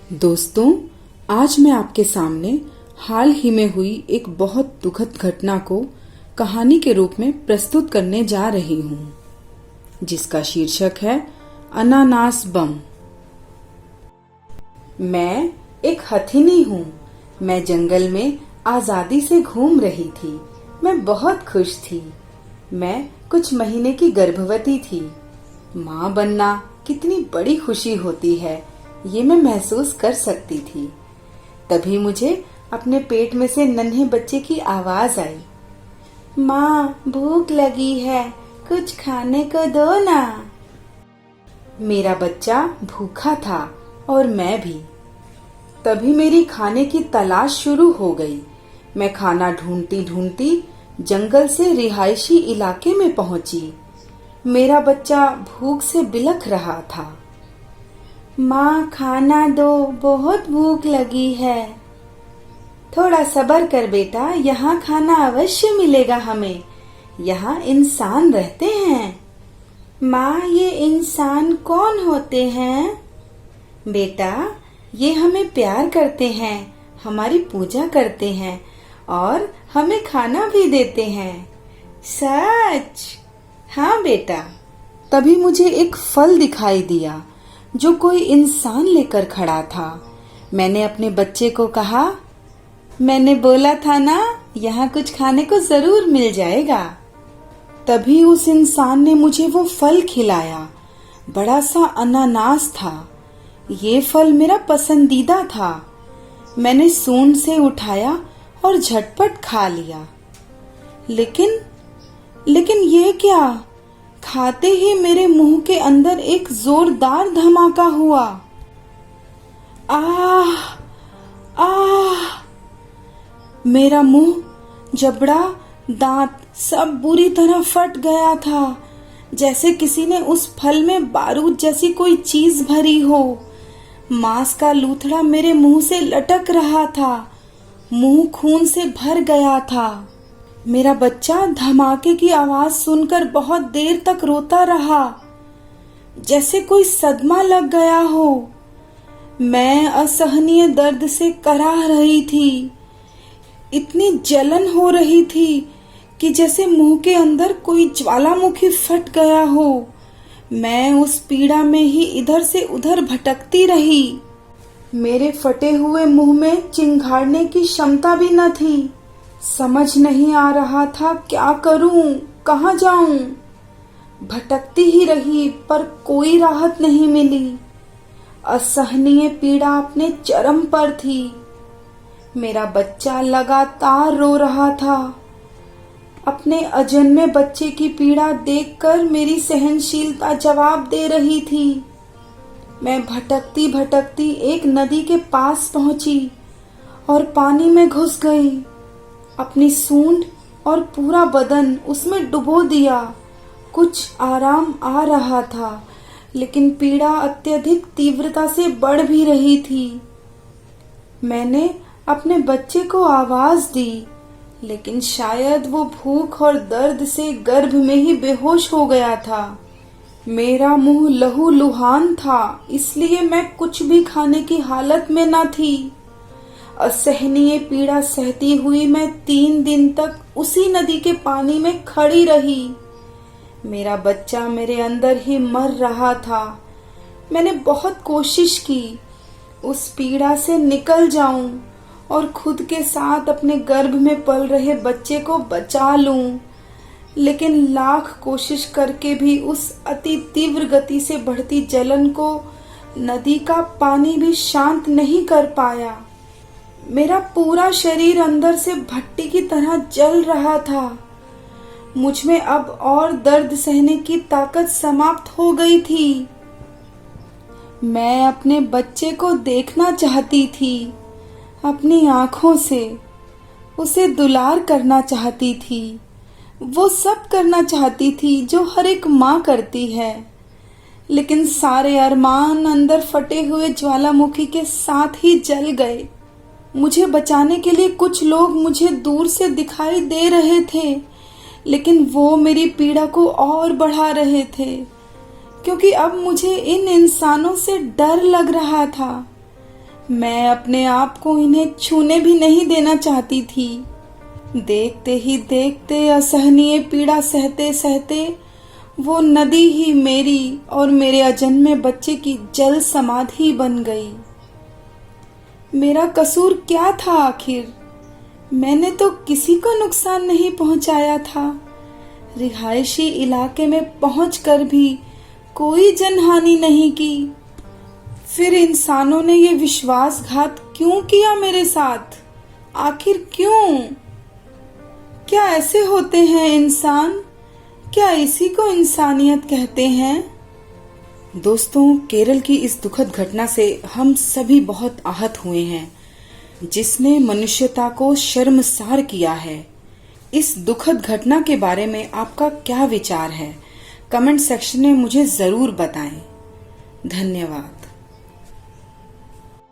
दोस्तों, आज मैं आपके सामने हाल ही में हुई एक बहुत दुखद घटना को कहानी के रूप में प्रस्तुत करने जा रही हूँ, जिसका शीर्षक है अनानास बम। मैं एक हथिनी हूँ। मैं जंगल में आजादी से घूम रही थी। मैं बहुत खुश थी। मैं कुछ महीने की गर्भवती थी। माँ बनना कितनी बड़ी खुशी होती है, ये मैं महसूस कर सकती थी। तभी मुझे अपने पेट में से नन्हे बच्चे की आवाज आई, माँ भूख लगी है, कुछ खाने को दो ना। मेरा बच्चा भूखा था और मैं भी। तभी मेरी खाने की तलाश शुरू हो गई। मैं खाना ढूंढती ढूंढती जंगल से रिहायशी इलाके में पहुंची। मेरा बच्चा भूख से बिलख रहा था। माँ खाना दो, बहुत भूख लगी है। थोड़ा सब्र कर बेटा, यहाँ खाना अवश्य मिलेगा हमें। यहाँ इंसान रहते हैं। माँ ये इंसान कौन होते हैं? बेटा ये हमें प्यार करते हैं, हमारी पूजा करते हैं और हमें खाना भी देते हैं। सच? हाँ बेटा। तभी मुझे एक फल दिखाई दिया जो कोई इंसान लेकर खड़ा था। मैंने अपने बच्चे को कहा, मैंने बोला था ना, यहाँ कुछ खाने को जरूर मिल जाएगा। तभी उस इंसान ने मुझे वो फल खिलाया। बड़ा सा अनानास था। ये फल मेरा पसंदीदा था। मैंने सूंड से उठाया और झटपट खा लिया। लेकिन ये क्या? खाते ही मेरे मुंह के अंदर एक जोरदार धमाका हुआ। आह आह! मेरा मुंह, जबड़ा, दांत सब बुरी तरह फट गया था, जैसे किसी ने उस फल में बारूद जैसी कोई चीज भरी हो। मांस का लूथड़ा मेरे मुंह से लटक रहा था। मुंह खून से भर गया था। मेरा बच्चा धमाके की आवाज सुनकर बहुत देर तक रोता रहा, जैसे कोई सदमा लग गया हो। मैं असहनीय दर्द से कराह रही थी। इतनी जलन हो रही थी कि जैसे मुंह के अंदर कोई ज्वालामुखी फट गया हो। मैं उस पीड़ा में ही इधर से उधर भटकती रही। मेरे फटे हुए मुंह में चिंघाड़ने की क्षमता भी न थी। समझ नहीं आ रहा था क्या करूं, कहाँ जाऊं। भटकती ही रही पर कोई राहत नहीं मिली। असहनीय पीड़ा अपने चरम पर थी। मेरा बच्चा लगातार रो रहा था। अपने अजन्मे बच्चे की पीड़ा देखकर मेरी सहनशीलता जवाब दे रही थी। मैं भटकती भटकती एक नदी के पास पहुंची और पानी में घुस गई। अपनी सूंड और पूरा बदन उसमें डुबो दिया। कुछ आराम आ रहा था, लेकिन पीड़ा अत्यधिक तीव्रता से बढ़ भी रही थी। मैंने अपने बच्चे को आवाज दी, लेकिन शायद वो भूख और दर्द से गर्भ में ही बेहोश हो गया था। मेरा मुंह लहूलुहान था, इसलिए मैं कुछ भी खाने की हालत में न थी। असहनीय पीड़ा सहती हुई मैं 3 दिन तक उसी नदी के पानी में खड़ी रही। मेरा बच्चा मेरे अंदर ही मर रहा था। मैंने बहुत कोशिश की उस पीड़ा से निकल जाऊं और खुद के साथ अपने गर्भ में पल रहे बच्चे को बचा लूं, लेकिन लाख कोशिश करके भी उस अति तीव्र गति से बढ़ती जलन को नदी का पानी भी शांत नहीं कर पाया। मेरा पूरा शरीर अंदर से भट्टी की तरह जल रहा था। मुझ में अब और दर्द सहने की ताकत समाप्त हो गई थी। मैं अपने बच्चे को देखना चाहती थी, अपनी आंखों से उसे दुलार करना चाहती थी। वो सब करना चाहती थी जो हर एक माँ करती है, लेकिन सारे अरमान अंदर फटे हुए ज्वालामुखी के साथ ही जल गए। मुझे बचाने के लिए कुछ लोग मुझे दूर से दिखाई दे रहे थे, लेकिन वो मेरी पीड़ा को और बढ़ा रहे थे, क्योंकि अब मुझे इन इंसानों से डर लग रहा था। मैं अपने आप को इन्हें छूने भी नहीं देना चाहती थी। देखते ही देखते असहनीय पीड़ा सहते सहते वो नदी ही मेरी और मेरे अजन्मे बच्चे की जल समाधि बन गई। मेरा कसूर क्या था आखिर? मैंने तो किसी को नुकसान नहीं पहुंचाया था। रिहायशी इलाके में पहुंचकर भी कोई जनहानि नहीं की। फिर इंसानों ने ये विश्वासघात क्यों किया मेरे साथ? आखिर क्यों? क्या ऐसे होते हैं इंसान? क्या इसी को इंसानियत कहते हैं? दोस्तों, केरल की इस दुखद घटना से हम सभी बहुत आहत हुए हैं, जिसने मनुष्यता को शर्मसार किया है। इस दुखद घटना के बारे में आपका क्या विचार है? कमेंट सेक्शन में मुझे जरूर बताएं। धन्यवाद।